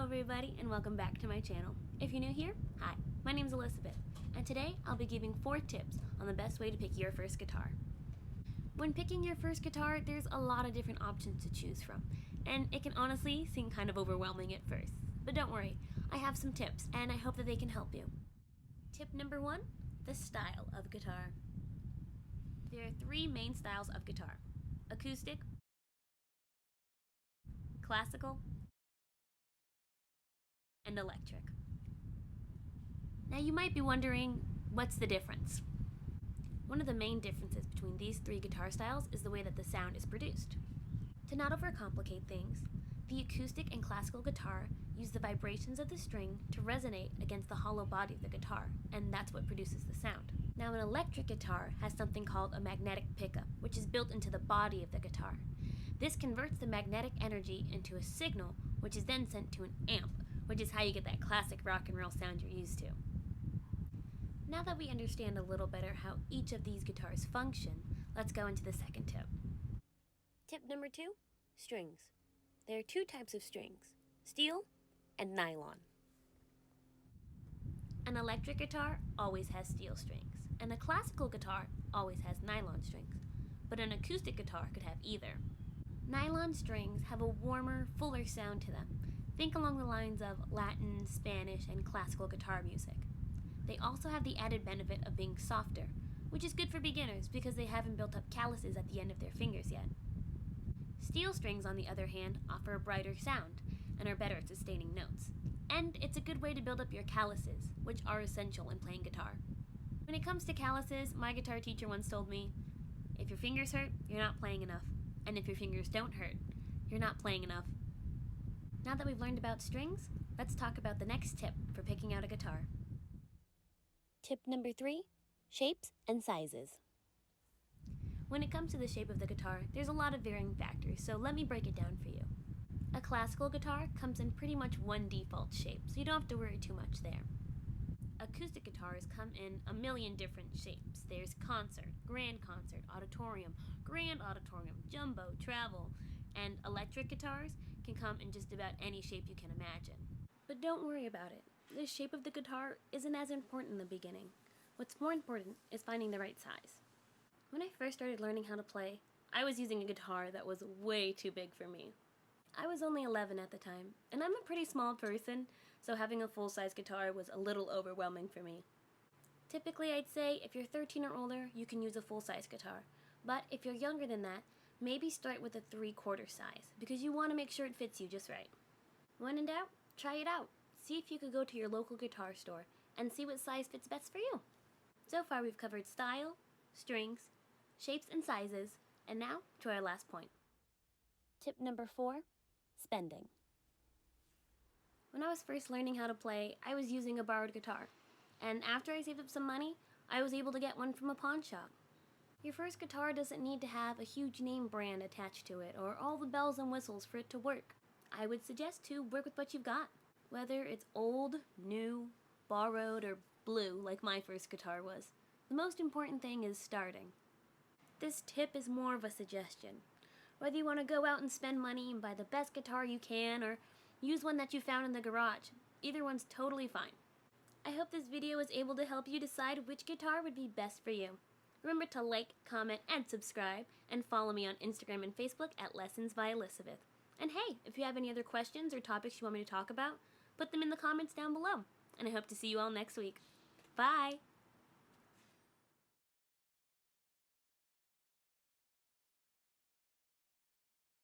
everybody, and welcome back to my channel. If you're new here, hi, my name's Elizabeth, and today I'll be giving 4 tips on the best way to pick your first guitar. When picking your first guitar, there's a lot of different options to choose from, and it can honestly seem kind of overwhelming at first. But don't worry, I have some tips, and I hope that they can help you. Tip number 1, the style of guitar. There are 3 main styles of guitar: acoustic, classical, and electric. Now you might be wondering, what's the difference? One of the main differences between these 3 guitar styles is the way that the sound is produced. To not overcomplicate things, the acoustic and classical guitar use the vibrations of the string to resonate against the hollow body of the guitar, and that's what produces the sound. Now an electric guitar has something called a magnetic pickup, which is built into the body of the guitar. This converts the magnetic energy into a signal, which is then sent to an amp, which is how you get that classic rock and roll sound you're used to. Now that we understand a little better how each of these guitars function, let's go into the second tip. Tip number 2, strings. There are 2 types of strings, steel and nylon. An electric guitar always has steel strings, and a classical guitar always has nylon strings, but an acoustic guitar could have either. Nylon strings have a warmer, fuller sound to them. Think along the lines of Latin, Spanish, and classical guitar music. They also have the added benefit of being softer, which is good for beginners because they haven't built up calluses at the end of their fingers yet. Steel strings, on the other hand, offer a brighter sound and are better at sustaining notes. And it's a good way to build up your calluses, which are essential in playing guitar. When it comes to calluses, my guitar teacher once told me, if your fingers hurt, you're not playing enough. And if your fingers don't hurt, you're not playing enough. Now that we've learned about strings, let's talk about the next tip for picking out a guitar. Tip number 3, shapes and sizes. When it comes to the shape of the guitar, there's a lot of varying factors, so let me break it down for you. A classical guitar comes in pretty much one default shape, so you don't have to worry too much there. Acoustic guitars come in a million different shapes. There's concert, grand concert, auditorium, grand auditorium, jumbo, travel, and electric guitars can come in just about any shape you can imagine. But don't worry about it. The shape of the guitar isn't as important in the beginning. What's more important is finding the right size. When I first started learning how to play, I was using a guitar that was way too big for me. I was only 11 at the time, and I'm a pretty small person, so having a full-size guitar was a little overwhelming for me. Typically, I'd say if you're 13 or older, you can use a full-size guitar, but if you're younger than that, maybe start with a 3/4 size, because you want to make sure it fits you just right. When in doubt, try it out. See if you could go to your local guitar store and see what size fits best for you. So far we've covered style, strings, shapes and sizes, and now to our last point. Tip number 4, spending. When I was first learning how to play, I was using a borrowed guitar, and after I saved up some money, I was able to get one from a pawn shop. Your first guitar doesn't need to have a huge name brand attached to it or all the bells and whistles for it to work. I would suggest to work with what you've got. Whether it's old, new, borrowed, or blue like my first guitar was, the most important thing is starting. This tip is more of a suggestion. Whether you want to go out and spend money and buy the best guitar you can or use one that you found in the garage, either one's totally fine. I hope this video was able to help you decide which guitar would be best for you. Remember to like, comment, and subscribe, and follow me on Instagram and Facebook at Lessons by Elizabeth. And hey, if you have any other questions or topics you want me to talk about, put them in the comments down below. And I hope to see you all next week. Bye!